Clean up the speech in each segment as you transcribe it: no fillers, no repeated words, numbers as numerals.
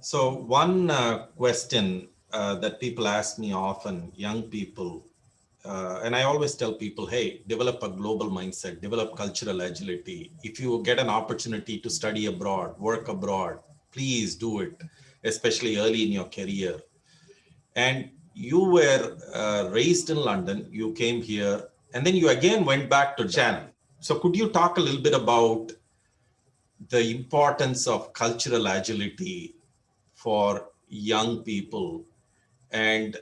So one question that people ask me often, young people, and I always tell people, hey, develop a global mindset, develop cultural agility. If you get an opportunity to study abroad, work abroad, please do it, especially early in your career. And you were raised in London, you came here, and then you again went back to Japan. So could you talk a little bit about the importance of cultural agility for young people? And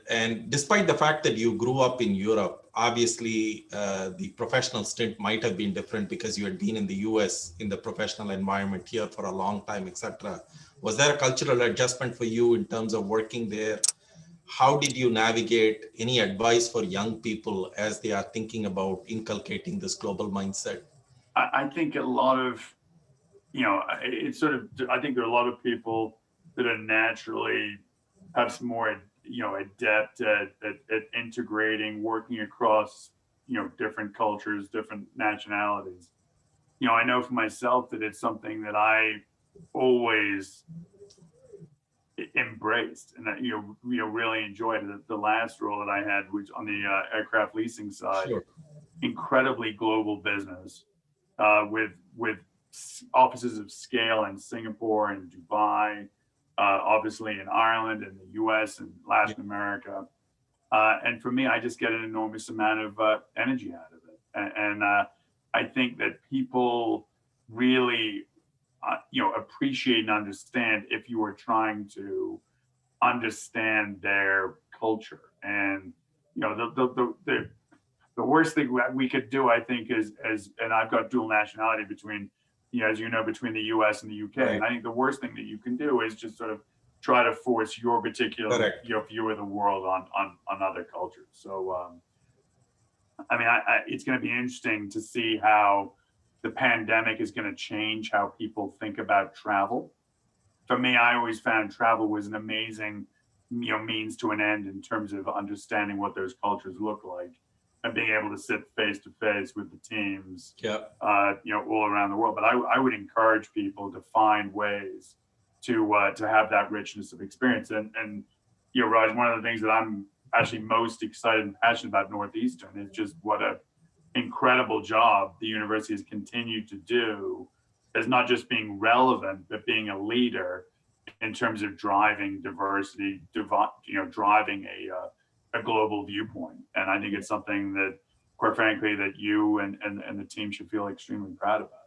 despite the fact that you grew up in Europe, obviously the professional stint might have been different because you had been in the US in the professional environment here for a long time, etc. Was there a cultural adjustment for you in terms of working there? How did you navigate? Any advice for young people as they are thinking about inculcating this global mindset? I think a lot of, it's sort of, I think there are a lot of people that are naturally perhaps more, adept at integrating, working across, different cultures, different nationalities. I know for myself that it's something that I always embraced and that, really enjoyed. The last role that I had, which on the aircraft leasing side, Sure. incredibly global business with offices of scale in Singapore and Dubai, obviously in Ireland and the U.S. and Yeah. Latin America. And for me, I just get an enormous amount of energy out of it, and I think that people really, appreciate and understand if you are trying to understand their culture. And the worst thing we could do, I think, is and I've got dual nationality between, as you know, between the U.S. and the U.K. Right. And I think the worst thing that you can do is just sort of try to force your particular, Correct. view of the world on other cultures. So, I mean, it's going to be interesting to see how the pandemic is going to change how people think about travel. For me, I always found travel was an amazing, means to an end in terms of understanding what those cultures look like and being able to sit face to face with the teams, Yeah. all around the world. But I would encourage people to find ways to have that richness of experience. And Raj, one of the things that I'm actually most excited and passionate about Northeastern is just what a incredible job the university has continued to do as not just being relevant, but being a leader in terms of driving diversity, driving a global viewpoint. And I think it's something that, quite frankly, that you and the team should feel extremely proud about.